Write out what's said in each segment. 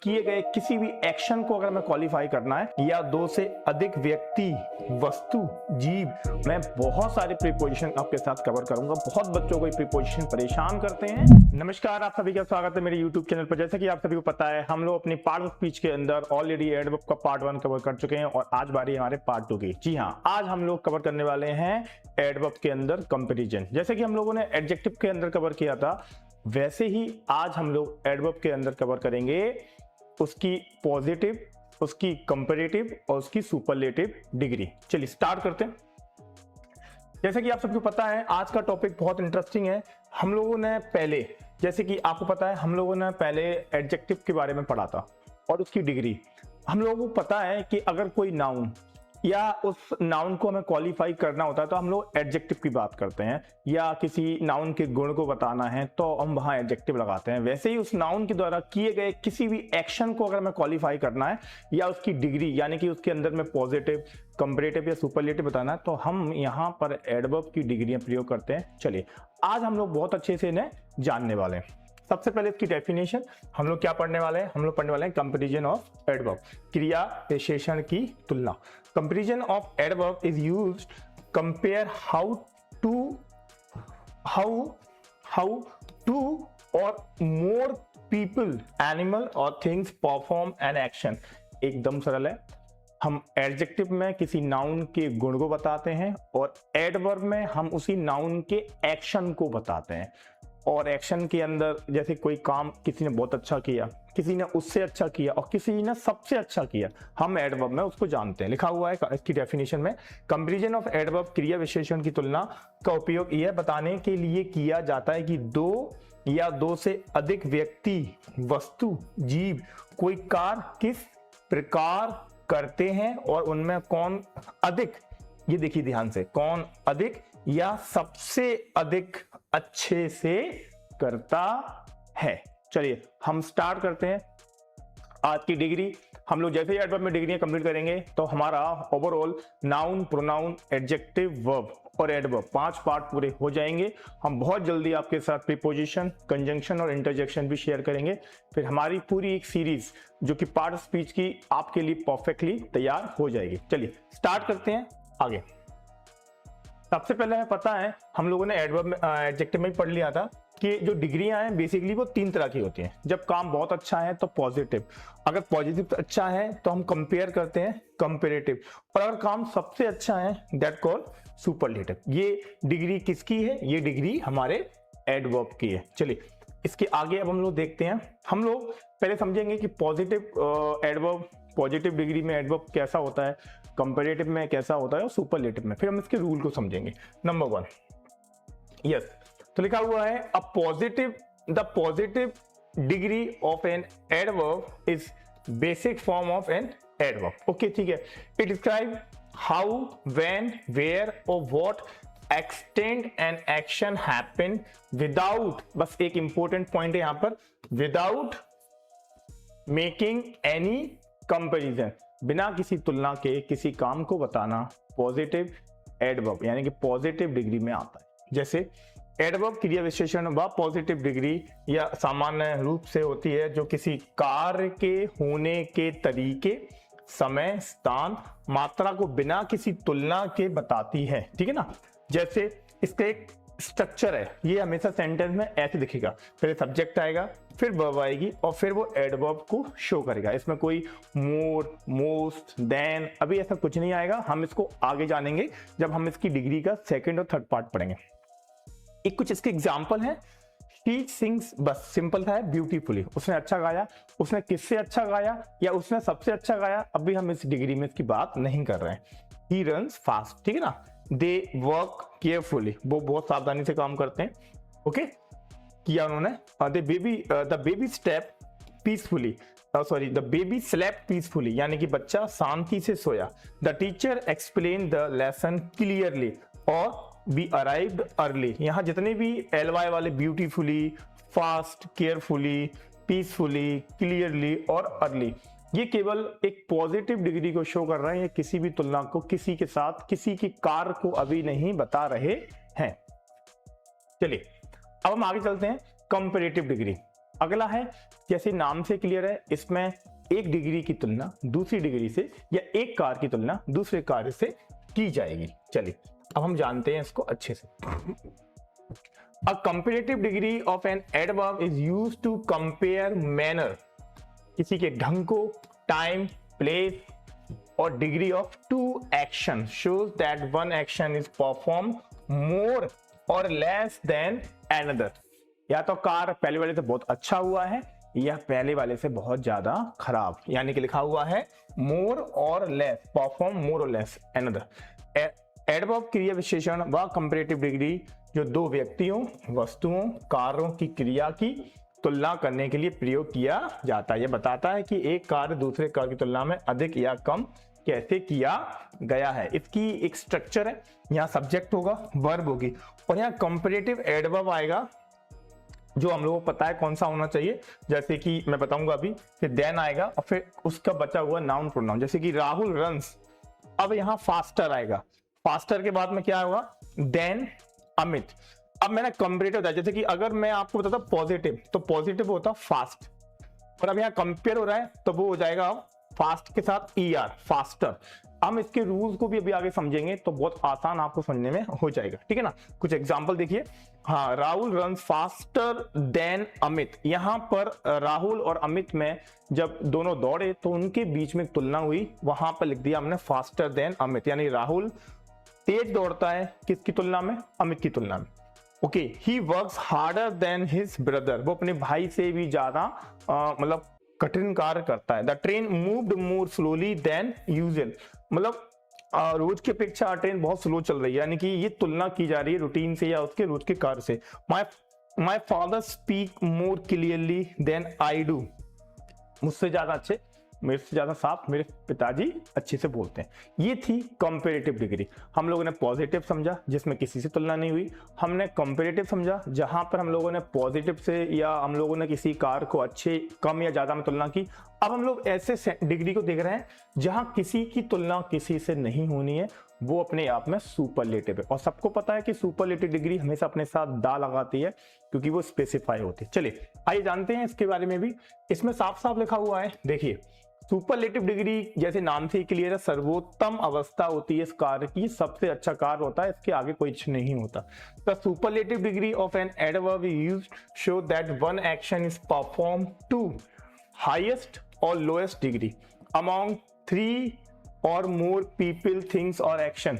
किए गए किसी भी एक्शन को अगर मैं क्वालिफाई करना है या दो से अधिक व्यक्ति, वस्तु, जीव, मैं बहुत सारे प्रीपोजिशन आपके साथ कवर करूंगा। बहुत बच्चों को ये प्रीपोजिशन परेशान करते हैं। नमस्कार, आप सभी का स्वागत है मेरे YouTube चैनल पर। जैसे कि आप सभी को पता है, हम लोग अपनी पार्ट ऑफ स्पीच के अंदर ऑलरेडी एडवर्ब का पार्ट 1 कवर कर चुके हैं और आज बारी हमारे पार्ट 2 की। जी हाँ, आज हम लोग कवर करने वाले हैं एडवर्ब के अंदर कंपैरिजन। जैसे कि हम लोगों ने एडजेक्टिव के अंदर कवर किया था, वैसे ही आज हम लोग एडवर्ब के अंदर कवर करेंगे उसकी पॉजिटिव, उसकी कंपैरेटिव और उसकी सुपरलेटिव डिग्री। चलिए स्टार्ट करते हैं। जैसे कि आप सबको पता है, आज का टॉपिक बहुत इंटरेस्टिंग है। हम लोगों ने पहले, जैसे कि आपको पता है, हम लोगों ने पहले एडजेक्टिव के बारे में पढ़ा था और उसकी डिग्री। हम लोगों को पता है कि अगर कोई नाउन या उस नाउन को हमें क्वालिफाई करना होता है तो हम लोग एडजेक्टिव की बात करते हैं, या किसी नाउन के गुण को बताना है तो हम वहां एडजेक्टिव लगाते हैं। वैसे ही उस नाउन के द्वारा किए गए किसी भी एक्शन को अगर हमें क्वालिफाई करना है या उसकी डिग्री यानी कि उसके अंदर में पॉजिटिव, कंपैरेटिव या सुपरलेटिव बताना है तो हम यहाँ पर एडवर्ब की डिग्रियां प्रयोग करते हैं। चलिए आज हम लोग बहुत अच्छे से इन्हें जानने वाले हैं। सबसे पहले इसकी डेफिनेशन हम लोग क्या पढ़ने वाले हैं? हम लोग पढ़ने वाले हैं कंपैरिजन ऑफ एडवर्ब, क्रिया विशेषण की तुलना। Comparison of adverb is used compare how two और मोर पीपल, एनिमल और थिंग्स परफॉर्म एन एक्शन। एकदम सरल है। हम एडजेक्टिव में किसी नाउन के गुण को बताते हैं और एडवर्ब में हम उसी नाउन के एक्शन को बताते हैं। और एक्शन के अंदर जैसे कोई काम किसी ने बहुत अच्छा किया, किसी ने उससे अच्छा किया और किसी ने सबसे अच्छा किया, हम एडवर्ब में उसको जानते हैं। लिखा हुआ है इसकी डेफिनेशन में, कंपैरिजन ऑफ एडवर्ब क्रिया विशेषण की तुलना का उपयोग यह बताने के लिए किया जाता है कि दो या दो से अधिक व्यक्ति, वस्तु, जीव कोई कार्य किस प्रकार करते हैं और उनमें कौन अधिक, ये देखिए ध्यान से, कौन अधिक या सबसे अधिक अच्छे से करता है। चलिए हम स्टार्ट करते हैं आज की डिग्री। हम लोग जैसे ही एडवर्ब में डिग्रियां कंप्लीट करेंगे तो हमारा overall noun, pronoun, adjective, verb और एडवर्ब 5 पार्ट पूरे हो जाएंगे। हम बहुत जल्दी आपके साथ प्रीपोजिशन, कंजंक्शन और इंटरजेक्शन भी शेयर करेंगे। फिर हमारी पूरी एक सीरीज जो कि पार्ट ऑफ स्पीच की आपके लिए परफेक्टली तैयार हो जाएगी। चलिए स्टार्ट करते हैं आगे। सबसे पहले हमें पता है, हम लोगों ने एडवर्ब में, एडजेक्टिव में ही पढ़ लिया था कि जो डिग्रियां हैं बेसिकली वो 3 तरह की होती हैं। जब काम बहुत अच्छा है तो पॉजिटिव, अगर पॉजिटिव अच्छा है तो हम कंपेयर करते हैं कंपैरेटिव, और अगर काम सबसे अच्छा है दैट कॉल्ड सुपरलेटिव। ये डिग्री किसकी है? ये डिग्री हमारे एडवर्ब की है। चलिए इसके आगे अब हम लोग देखते हैं। हम लोग पहले समझेंगे कि पॉजिटिव एडवर्ब, पॉजिटिव डिग्री में एडवर्ब कैसा होता है, कंपैरेटिव में कैसा होता है और सुपरलेटिव में। फिर हम इसके रूल को समझेंगे। नंबर 1, यस, तो लिखा हुआ है the positive degree of an adverb is basic form of an adverb. Okay, ठीक है। It describe how, when, where और what extend an action happen without, बस एक इंपॉर्टेंट पॉइंट है यहां पर, विदाउट मेकिंग एनी कंपैरिजन, बिना किसी तुलना के किसी काम को बताना पॉजिटिव एडवर्ब यानी कि पॉजिटिव डिग्री में आता है। जैसे एडवर्ब क्रिया विशेषण व पॉजिटिव डिग्री या सामान्य रूप से होती है जो किसी कार्य के होने के तरीके, समय, स्थान, मात्रा को बिना किसी तुलना के बताती है। ठीक है ना। जैसे इसका एक स्ट्रक्चर है, ये हमेशा सेंटेंस में ऐसे दिखेगा, पहले सब्जेक्ट आएगा, फिर वर्ब आएगी और फिर वो एडवर्ब को शो करेगा। इसमें कोई मोर, मोस्ट, देन, अभी ऐसा कुछ नहीं आएगा। हम इसको आगे जानेंगे जब हम इसकी डिग्री का सेकंड और थर्ड पार्ट पढ़ेंगे। एक कुछ इसके एग्जाम्पल है। शी सिंग्स, बस सिंपल था, ब्यूटीफुली, उसने अच्छा गाया, उसने किससे अच्छा गाया या उसने सबसे अच्छा गाया, अभी हम इस डिग्री में इसकी बात नहीं कर रहे हैं। ही रन्स फास्ट, ठीक है ना। दे वर्क केयरफुली, वो बहुत सावधानी से काम करते हैं। ओके, किया उन्होंने। The baby step peacefully, the baby slept peacefully, यानी कि बच्चा शांति से सोया। The teacher explain the lesson clearly और वी अराइव्ड अर्ली। यहाँ जितने भी एलवाई वाले, beautifully, fast, carefully, peacefully, clearly और अर्ली, ये केवल एक पॉजिटिव डिग्री को शो कर रहे हैं, किसी भी तुलना को किसी के साथ, किसी की कार्य को अभी नहीं बता रहे हैं। चलिए अब हम आगे चलते हैं। कंपैरेटिव डिग्री, अगला है, जैसे नाम से क्लियर है, इसमें एक डिग्री की तुलना दूसरी डिग्री से या एक कार की तुलना दूसरे कार से की जाएगी। चलिए अब हम जानते हैं इसको अच्छे से। A comparative degree of an adverb is used to compare manner, किसी के ढंग को, टाइम, प्लेस और degree of to action, shows that one action is performed more or less than another। या तो कार पहले वाले से बहुत अच्छा हुआ है या पहले वाले से बहुत ज्यादा खराब, यानी कि लिखा हुआ है मोर और लेस, परफॉर्म मोर और लेस एनदर। एडवर्ब क्रिया विशेषण व कंपैरेटिव डिग्री जो दो व्यक्तियों, वस्तुओं, कार्यों की क्रिया की तुलना करने के लिए प्रयोग किया जाता है। यह बताता है कि एक कार्य दूसरे कार्य की तुलना में अधिक या कम कैसे किया गया है। इसकी एक स्ट्रक्चर है, यहाँ सब्जेक्ट होगा, वर्ब होगी और यहाँ कंपैरेटिव एडवर्ब आएगा जो हम लोगों को पता है कौन सा होना चाहिए, जैसे कि मैं बताऊंगा अभी, फिर देन आएगा और फिर उसका बचा हुआ नाउन प्रोनाउन, जैसे कि राहुल रन्स, अब यहाँ फास्टर आएगा, फास्टर के बाद में क्या होगा, देन अमित। अब मैंने कंपैरेटिव बताया, जैसे कि अगर मैं आपको बताता पॉजिटिव तो पॉजिटिव होता फास्ट, और अब यहाँ कंपेयर हो रहा है तो वो हो जाएगा फास्ट के साथ ER, फास्टर। हम इसके रूल्स को भी अभी आगे समझेंगे तो बहुत आसान आपको समझने में हो जाएगा, ठीक है ना। कुछ एग्जांपल देखिए, हाँ, Rahul run faster than Amit. यहाँ पर राहुल और अमित में जब दोनों दौड़े तो उनके बीच में तुलना हुई, वहां पर लिख दिया हमने फास्टर देन अमित, यानी राहुल तेज दौड़ता है किसकी तुलना में, अमित की तुलना में। ओके, ही works harder than his brother, वो अपने भाई से भी ज्यादा मतलब कठिन कार्य करता है। The train moved more slowly than usual, मतलब रोज की अपेक्षा ट्रेन बहुत स्लो चल रही है, यानी कि ये तुलना की जा रही है रूटीन से या उसके रोज के कार्य से। My father speak more clearly than I do, मुझसे ज्यादा अच्छे, मेरे से ज्यादा साफ मेरे पिताजी अच्छे से बोलते हैं। ये थी कंपैरेटिव डिग्री। हम लोगों ने पॉजिटिव समझा जिसमें किसी से तुलना नहीं हुई, हमने कंपैरेटिव समझा जहां पर हम लोगों ने पॉजिटिव से या हम लोगों ने किसी कार को अच्छे, कम या ज्यादा में तुलना की। अब हम लोग ऐसे डिग्री को देख रहे हैं जहां किसी की तुलना किसी से नहीं होनी है, वो अपने आप में सुपरलेटिव है। और सबको पता है कि सुपरलेटिव डिग्री हमेशा अपने साथ दा लगाती है क्योंकि वो स्पेसिफाई होती है। चलिए आइए जानते हैं इसके बारे में भी। इसमें साफ साफ लिखा हुआ है, देखिए, सुपरलेटिव डिग्री जैसे नाम से ही क्लियर है, सर्वोत्तम अवस्था होती है इस कार्य की, सबसे अच्छा कार्य होता है, इसके आगे कोई नहीं होता। The superlative degree of an adverb is used show that one action is perform to highest और लोएस्ट डिग्री अमॉन्ग 3 और मोर पीपल, थिंग्स और एक्शन।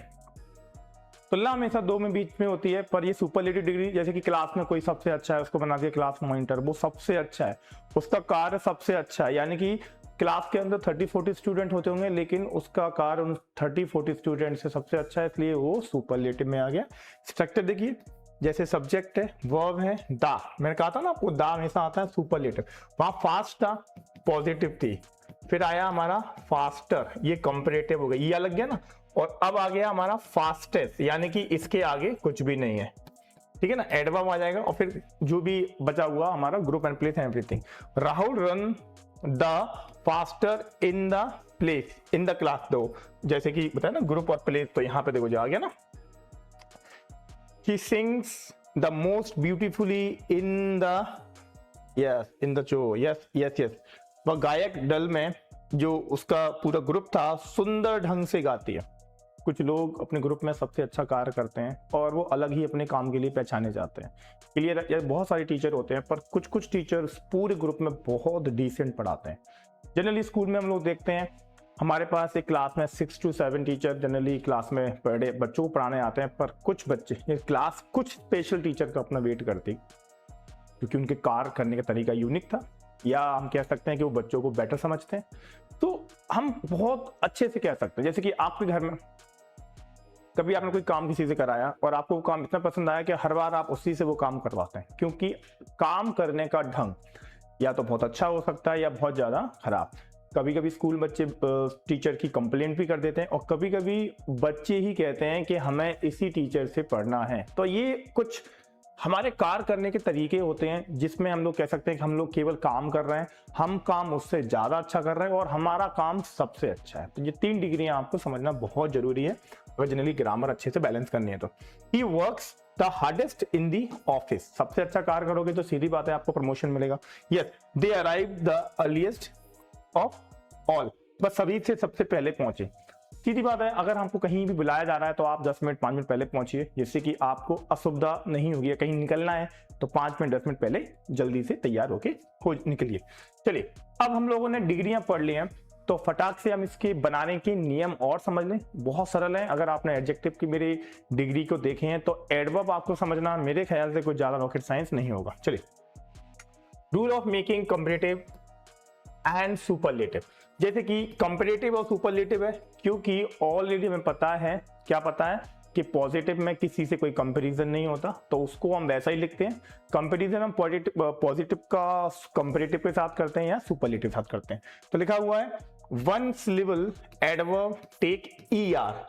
तुलना हमेशा दो में बीच में होती है, पर ये सुपरलेटिव डिग्री, जैसे कि क्लास में कोई सबसे अच्छा है, उसको बना दिया क्लास मॉनिटर, वो सबसे अच्छा है, उसका कार्य सबसे अच्छा है, यानी कि क्लास के अंदर 30-40 स्टूडेंट होते होंगे लेकिन उसका कार्य उन 30-40 स्टूडेंट से सबसे अच्छा है, इसलिए वो सुपरलेटिव में आ गया। स्ट्रक्चर देखिए, जैसे सब्जेक्ट है, वर्ब है, दा, मैंने कहा था ना आपको दा हमेशा आता है सुपरलेटिव, वहां फास्ट था, पॉजिटिव थी, फिर आया हमारा फास्टर, ये कंपैरेटिव हो गया, ये अलग गया ना, और अब आ गया हमारा फास्टेस्ट, यानी कि इसके आगे कुछ भी नहीं है, ठीक है ना, एडवर्ब आ जाएगा और फिर जो भी बचा हुआ हमारा group and place everything. Rahul run the faster in the place, in the class, दो जैसे कि बताया ना ग्रुप और प्लेस, तो यहां पे देखो जो आ गया ना, he sings the most beautifully in the show, yes, वह गायक दल में जो उसका पूरा ग्रुप था सुंदर ढंग से गाती है। कुछ लोग अपने ग्रुप में सबसे अच्छा कार्य करते हैं और वो अलग ही अपने काम के लिए पहचाने जाते हैं। क्लियर, बहुत सारे टीचर होते हैं पर कुछ टीचर्स पूरे ग्रुप में बहुत डिसेंट पढ़ाते हैं। जनरली स्कूल में हम लोग देखते हैं, हमारे पास एक क्लास में 6 to 7 टीचर जनरली क्लास में बच्चों को पढ़ाने आते हैं, पर कुछ बच्चे क्लास कुछ स्पेशल टीचर का अपना वेट करती क्योंकि उनके कार्य करने का तरीका यूनिक था, या हम कह सकते हैं कि वो बच्चों को बेटर समझते हैं। तो हम बहुत अच्छे से कह सकते हैं, जैसे कि आपके घर में कभी आपने कोई काम किसी से कराया और आपको वो काम इतना पसंद आया कि हर बार आप उसी से वो काम करवाते हैं, क्योंकि काम करने का ढंग या तो बहुत अच्छा हो सकता है या बहुत ज्यादा खराब। कभी कभी स्कूल बच्चे टीचर की कंप्लेंट भी कर देते हैं और कभी कभी बच्चे ही कहते हैं कि हमें इसी टीचर से पढ़ना है। तो ये कुछ हमारे कार्य करने के तरीके होते हैं जिसमें हम लोग कह सकते हैं कि हम लोग केवल काम कर रहे हैं, हम काम उससे ज्यादा अच्छा कर रहे हैं और हमारा काम सबसे अच्छा है। तो ये 3 डिग्रियां आपको समझना बहुत जरूरी है अगर जनरली ग्रामर अच्छे से बैलेंस करनी है तो। He works the hardest in the office, सबसे अच्छा कार्य करोगे तो सीधी बात है आपको प्रमोशन मिलेगा। Yes, they arrive the earliest of all, बस सभी से सबसे पहले पहुंचे। सीधी बात है, अगर हमको कहीं भी बुलाया जा रहा है तो आप 10 मिनट 5 मिनट पहले पहुंचिए, जिससे कि आपको असुविधा नहीं होगी। कहीं निकलना है तो 5 मिनट 10 मिनट पहले जल्दी से तैयार होके हो निकलिए। चलिए, अब हम लोगों ने डिग्रियां पढ़ ली हैं, तो फटाक से हम इसके बनाने के नियम और समझ लें। बहुत सरल है, अगर आपने एडजेक्टिव की मेरी डिग्री को देखे हैं तो एडवर्ब आपको समझना मेरे ख्याल से कोई ज्यादा रॉकेट साइंस नहीं होगा। चलिए, rule of making comparative and superlative, जैसे कि कंपैरेटिव और सुपरलेटिव है, क्योंकि ऑलरेडी हमें पता है, क्या पता है कि पॉजिटिव में किसी से कोई कंपैरिजन नहीं होता, तो उसको हम वैसा ही लिखते हैं। कंपैरिजन हम पॉजिटिव का कंपैरेटिव के साथ करते हैं या सुपरलेटिव के साथ करते हैं। तो लिखा हुआ है one syllable adverb take ER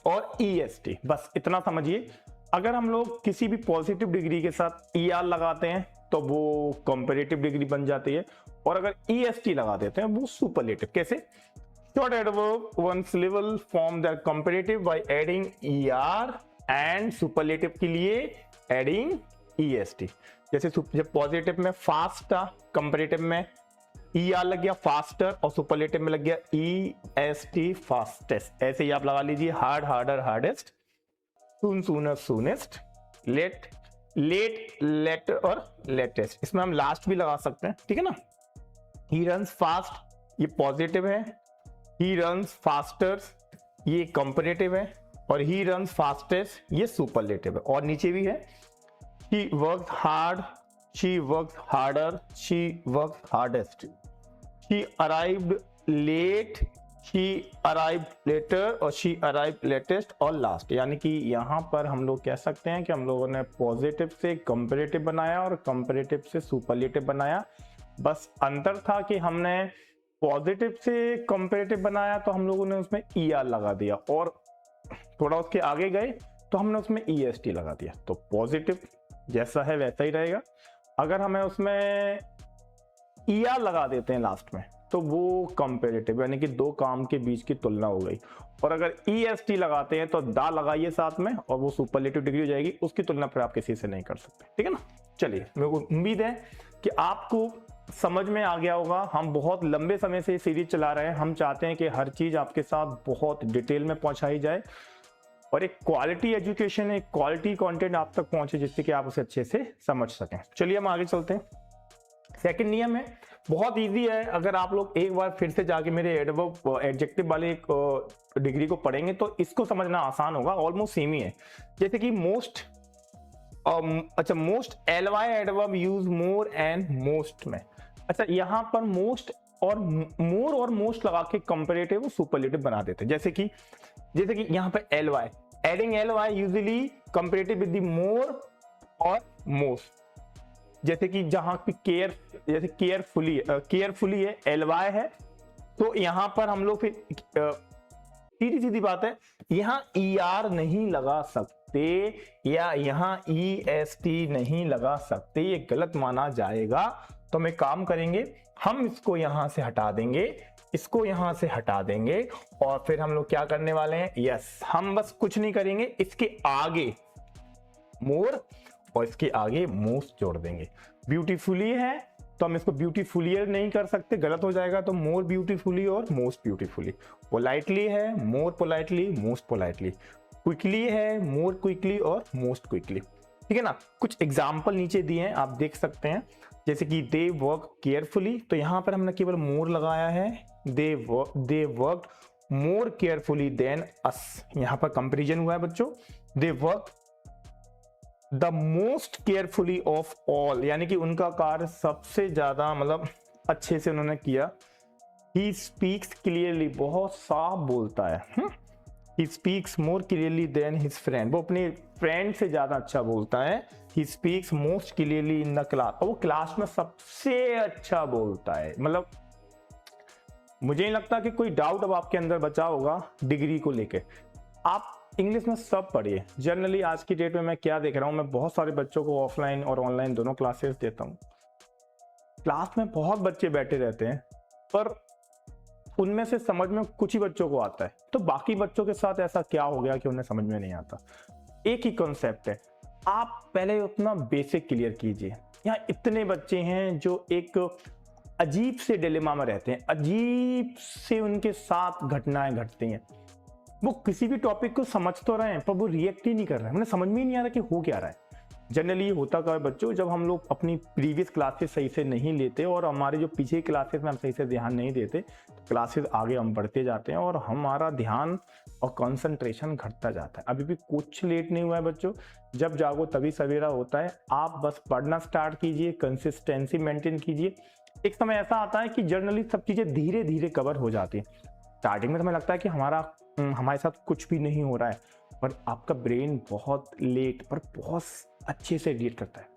और ईएसटी, बस इतना समझिए। अगर हम लोग किसी भी पॉजिटिव डिग्री के साथ ईआर लगाते हैं तो वो कंपैरेटिव डिग्री बन जाती है, और अगर ईएसटी लगा देते हैं वो सुपरलेटिव। कैसे? Short adverb one syllable form the comparative by adding ER and superlative के लिए एडिंग ईएसटी। जैसे जब पॉजिटिव में फास्ट था, कंपैरेटिव में ईआर लग गया फास्टर, और सुपरलेटिव में लग गया ईएसटी फास्टेस्ट। ऐसे ही आप लगा लीजिए, hard harder hardest, soon sooner soonest, late late later और लेटेस्ट। इसमें हम लास्ट भी लगा सकते हैं, ठीक है ना। ही रन्स फास्ट, ये पॉजिटिव है। ही रन्स फास्टर, ये कंपैरेटिव है। और ही रन्स फास्टेस्ट, ये सुपरलेटिव है। और नीचे भी है, she works hard, she works harder, she works hardest, she arrived late, she arrived later, और शी अराइव्ड लेटेस्ट और लास्ट। यानी कि यहाँ पर हम लोग कह सकते हैं कि हम लोगों ने पॉजिटिव से कंपैरेटिव बनाया और कंपैरेटिव से सुपरलेटिव बनाया। बस अंतर था कि हमने पॉजिटिव से कंपैरेटिव बनाया तो हम लोगों ने उसमें ईआर लगा दिया, और थोड़ा उसके आगे गए तो हमने उसमें ईएसटी लगा दिया। तो पॉजिटिव जैसा है वैसा ही रहेगा। अगर हमें उसमें ईआर लगा देते हैं लास्ट में तो वो कंपैरेटिव, यानी कि दो काम के बीच की तुलना हो गई। और अगर ईएसटी लगाते हैं तो दा लगाइए साथ में, और वो सुपरलेटिव डिग्री हो जाएगी। उसकी तुलना फिर आप किसी से नहीं कर सकते, ठीक है ना। चलिए, मेरे को उम्मीद है कि आपको समझ में आ गया होगा। हम बहुत लंबे समय से सीरीज चला रहे हैं, हम चाहते हैं कि हर चीज आपके साथ बहुत डिटेल में पहुंचाई जाए, और एक क्वालिटी एजुकेशन, एक क्वालिटी कंटेंट आप तक पहुंचे, जिससे कि आप उसे अच्छे से समझ सकें। चलिए हम आगे चलते हैं। सेकंड नियम है, बहुत इजी है। अगर आप लोग एक बार फिर से जाके मेरे एडवर्ब एडजेक्टिव वाले डिग्री को पढ़ेंगे तो इसको समझना आसान होगा। ऑलमोस्ट सेम ही है। जैसे कि मोस्ट, अच्छा, most L Y adverb use more and most में। अच्छा, यहाँ पर मोस्ट और मोर और मोस्ट लगा के कंपैरेटिव और सुपरलेटिव बना देते हैं। जैसे कि यहाँ पे L Y, adding L Y usually comparative with the more और मोस्ट। जैसे कि जहां पे केयर, जैसे केयरफुली है, एलवाई है, तो यहां पर हम लोग फिर सीधी सीधी बात है, यहां ईआर नहीं लगा सकते या यहां ईएसटी नहीं लगा सकते, ये गलत माना जाएगा। तो हम एक काम करेंगे, हम इसको यहां से हटा देंगे, इसको यहां से हटा देंगे, और फिर हम लोग क्या करने वाले हैं, यस, हम बस कुछ नहीं करेंगे, इसके आगे मोर और इसके आगे मोस्ट जोड़ देंगे। ब्यूटीफुली है तो हम इसको ब्यूटीफुलियर नहीं कर सकते, गलत हो जाएगा, तो मोर ब्यूटीफुली और मोस्ट ब्यूटीफुली। पोलाइटली है, मोर पोलाइटली, मोस्ट पोलाइटली। क्विकली है, मोर क्विकली और मोस्ट क्विकली, ठीक है ना। कुछ एग्जाम्पल नीचे दिए हैं, आप देख सकते हैं। जैसे कि दे वर्क केयरफुली, तो यहां पर हमने केवल मोर लगाया है। They work more carefully than us, यहां पर कंपैरिजन हुआ है बच्चों। They work the most carefully of all, यानी कि उनका कार्य सबसे ज्यादा मतलब अच्छे से उन्होंने किया। ही स्पीक्स क्लियरली, बहुत साफ बोलता है। He speaks more clearly than his friend, वो अपने फ्रेंड से ज्यादा अच्छा बोलता है। He speaks most clearly in the class, वो क्लास में सबसे अच्छा बोलता है। मतलब मुझे नहीं लगता कि कोई डाउट अब आपके अंदर बचा होगा डिग्री को लेके। आप इंग्लिश में सब पढ़िए। जनरली आज की डेट में मैं क्या देख रहा हूं, मैं बहुत सारे बच्चों को ऑफलाइन और ऑनलाइन दोनों क्लासेस देता हूं। क्लास में बहुत बच्चे बैठे रहते हैं, पर उनमें से समझ में कुछ ही बच्चों को आता है, तो बाकी बच्चों के साथ ऐसा क्या हो गया कि उन्हें समझ में नहीं आता। एक ही कॉन्सेप्ट है, आप पहले उतना बेसिक क्लियर कीजिए। यहाँ इतने बच्चे हैं जो एक अजीब से डिलेमा में रहते हैं, अजीब से उनके साथ घटनाएं घटती हैं। वो किसी भी टॉपिक को समझ तो रहे हैं पर वो रिएक्ट ही नहीं कर रहे हैं, उन्हें समझ में ही नहीं आ रहा कि हो क्या रहा है। जनरली होता क्या है बच्चों, जब हम लोग अपनी प्रीवियस क्लासेस सही से नहीं लेते और हमारे जो पीछे क्लासेस में हम सही से ध्यान नहीं देते, तो क्लासेस आगे हम बढ़ते जाते हैं और हमारा ध्यान और कंसंट्रेशन घटता जाता है। अभी भी कुछ लेट नहीं हुआ है बच्चों, जब जागो तभी सवेरा होता है। आप बस पढ़ना स्टार्ट कीजिए, कंसिस्टेंसी मेंटेन कीजिए। एक समय ऐसा आता है कि जनरली सब चीज़ें धीरे धीरे कवर हो जाती है। स्टार्टिंग में हमें लगता है कि हमारे साथ कुछ भी नहीं हो रहा है, पर आपका ब्रेन बहुत लेट पर बहुत अच्छे से रीड करता है।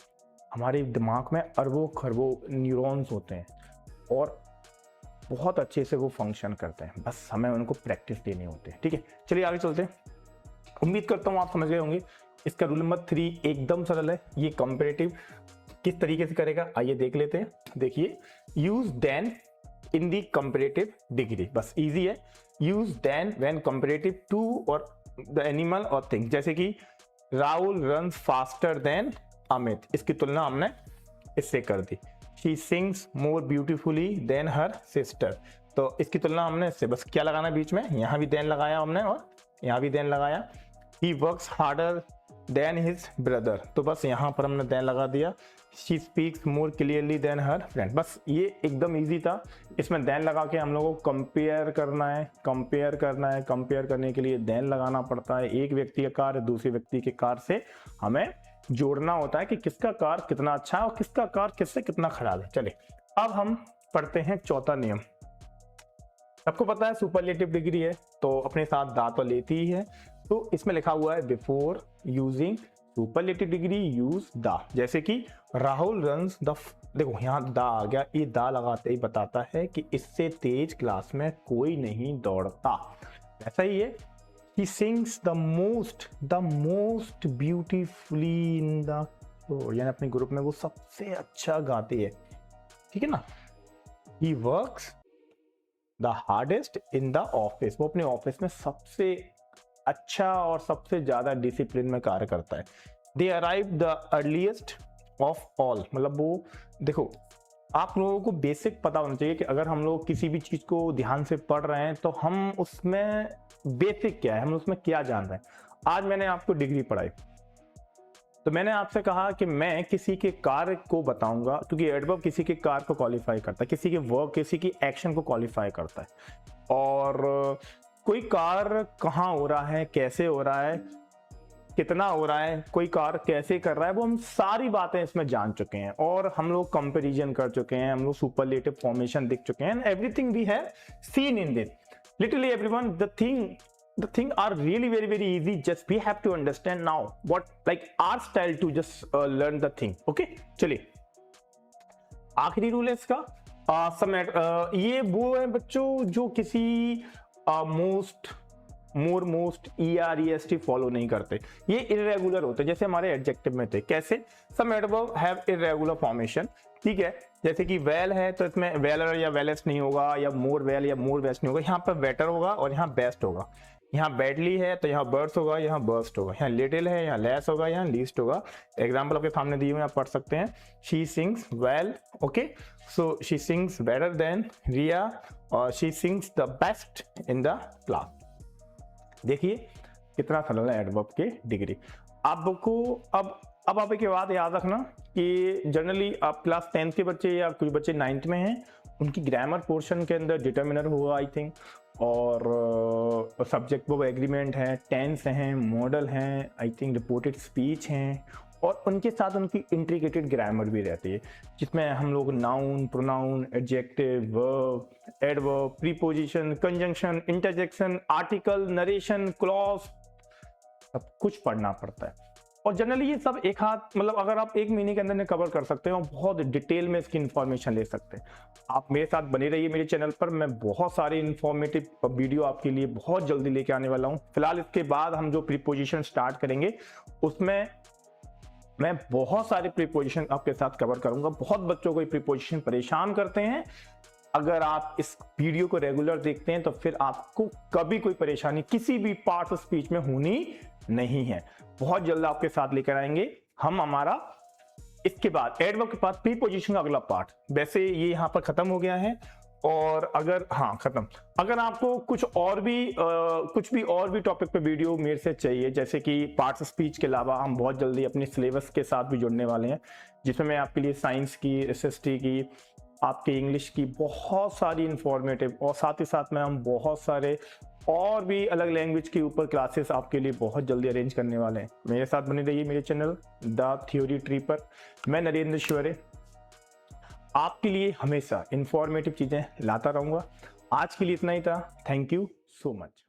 हमारे दिमाग में अरबों खरबों न्यूरॉन्स होते हैं और बहुत अच्छे से वो फंक्शन करते हैं, बस हमें उनको प्रैक्टिस देनी होती है। ठीक है, चलिए आगे चलते हैं। उम्मीद करता हूँ आप समझ गए होंगे। इसका रूल नंबर 3 एकदम सरल है। ये कंपैरेटिव किस तरीके से करेगा आइए देख लेते हैं। देखिए, use than in the comparative degree, बस इजी है। Use than when comparative to और द एनिमल और थिंग। जैसे कि Rahul runs faster than Amit, इसकी तुलना हमने इससे कर दी। She sings more beautifully than her sister, तो इसकी तुलना हमने इससे, बस क्या लगाना बीच में, यहाँ भी देन लगाया हमने और यहाँ भी देन लगाया। He works harder than his brother, तो बस यहाँ पर हमने देन लगा दिया। She speaks more clearly than her friend, बस ये एकदम इजी था। इसमें देन लगा के हम लोगों को कंपेयर करना है। कंपेयर करने के लिए देन लगाना पड़ता है। एक व्यक्ति का कार्य दूसरे व्यक्ति के कार्य से हमें जोड़ना होता है कि किसका कार्य कितना अच्छा है और किसका कार्य किससे कितना खराब है। चलिए अब हम पढ़ते हैं चौथा नियम। सबको पता है सुपरलेटिव डिग्री है तो अपने साथ दा तो लेती ही है, तो इसमें लिखा हुआ है before using superlative degree use the. जैसे कि राहुल रन्स द, देखो यहाँ दा आ गया, ये दा लगाते ही बताता है कि इससे तेज क्लास में कोई नहीं दौड़ता। ऐसा ही है, he sings the most beautifully in the, यानी अपने ग्रुप में वो सबसे अच्छा गाती है। ठीक है ना। he works the hardest in the office, वो अपने ऑफिस में सबसे अच्छा और सबसे ज्यादा डिसिप्लिन में कार्य करता है। they arrive the earliest of all, मतलब वो, देखो आप लोगों को बेसिक पता होना चाहिए कि अगर हम लोग किसी भी चीज को ध्यान से पढ़ रहे हैं तो हम उसमें बेसिक क्या है, हम उसमें क्या जान रहे हैं। आज मैंने आपको डिग्री पढ़ाई तो मैंने आपसे कहा कि मैं किसी के कार्य को बताऊंगा, क्योंकि एडवर्ब किसी के कार्य को क्वालिफाई करता है, किसी के वर्क किसी की एक्शन को क्वालिफाई करता है। और कोई कार्य कहाँ हो रहा है, कैसे हो रहा है, कितना हो रहा है, कोई कार्य कैसे कर रहा है, वो हम सारी बातें इसमें जान चुके हैं और हम लोग कंपैरिजन कर चुके हैं, हम लोग सुपरलेटिव फॉर्मेशन दिख चुके हैं। Everything we have seen in this. Literally everyone, the thing are really very easy, just we have to understand now what like our style to just learn the thing. Okay, चलिए आखिरी rule है इसका। ये वो है बच्चों जो किसी मोस्ट EREST फॉलो नहीं करते, ये इरेगुलर होते हैं। जैसे हमारे एडजेक्टिव में थे, कैसे, सम एडवर्ब हैव इरेगुलर फॉर्मेशन। ठीक है, जैसे कि वेल है तो इसमें वेलर या वेलेस्ट नहीं होगा, या मोर वेल या मोर बेस्ट नहीं होगा, यहाँ पर बेटर होगा और यहाँ बेस्ट होगा। यहाँ बैडली है तो यहाँ बर्ड्स होगा, यहाँ बर्स्ट होगा। यहाँ लिटिल है, यहाँ लेस होगा, यहाँ लीस्ट होगा। एग्जाम्पल आपके सामने दिए हुए आप पढ़ सकते हैं। She sings well, okay, so she sings better than Riya, और she sings the best in the class. देखिए कितना सरल है एडवर्ब के डिग्री। आपको अब आप एक बात याद रखना कि जनरली आप क्लास 10th के बच्चे या कुछ बच्चे 9th में हैं, उनकी ग्रामर पोर्शन के अंदर डिटर्मिनर होगा आई थिंक, और सब्जेक्ट वो एग्रीमेंट है, टेंस हैं, मॉडल हैं, आई थिंक रिपोर्टेड स्पीच हैं, और उनके साथ उनकी इंट्रिकेटेड ग्रामर भी रहती है, जिसमें हम लोग noun, pronoun, adjective, verb, adverb, preposition, conjunction, interjection, article, narration, clause, सब कुछ पढ़ना पड़ता है। और जनरली ये सब एक हाथ, मतलब अगर आप 1 महीने के अंदर ने कवर कर सकते हो, बहुत डिटेल में इसकी इंफॉर्मेशन ले सकते हैं। आप मेरे साथ बने रहिए मेरे चैनल पर, मैं बहुत सारे इंफॉर्मेटिव वीडियो आपके लिए बहुत जल्दी लेके आने वाला हूँ। फिलहाल इसके बाद हम जो प्रीपोजिशन स्टार्ट करेंगे उसमें मैं बहुत सारे प्रीपोजिशन आपके साथ कवर करूंगा। बहुत बच्चों को ये प्रीपोजिशन परेशान करते हैं, अगर आप इस वीडियो को रेगुलर देखते हैं तो फिर आपको कभी कोई परेशानी किसी भी पार्ट ऑफ स्पीच में होनी नहीं है। बहुत जल्द आपके साथ लेकर आएंगे हम हमारा इसके बाद एडवर्ब के बाद प्रीपोजिशन का अगला पार्ट। वैसे ये यहाँ पर खत्म हो गया है, और अगर खत्म, अगर आपको कुछ और भी टॉपिक पे वीडियो मेरे से चाहिए, जैसे कि पार्ट्स स्पीच के अलावा हम बहुत जल्दी अपने सिलेबस के साथ भी जुड़ने वाले हैं, जिसमें मैं आपके लिए साइंस की, एसएसटी की, आपके इंग्लिश की बहुत सारी इंफॉर्मेटिव, और साथ ही साथ में हम बहुत सारे और भी अलग लैंग्वेज के ऊपर क्लासेस आपके लिए बहुत जल्दी अरेंज करने वाले हैं। मेरे साथ बने रहिए मेरे चैनल द थ्योरी ट्री पर। मैं नरेंद्र श्वरे आपके लिए हमेशा इंफॉर्मेटिव चीजें लाता रहूंगा। आज के लिए इतना ही था। Thank you so much.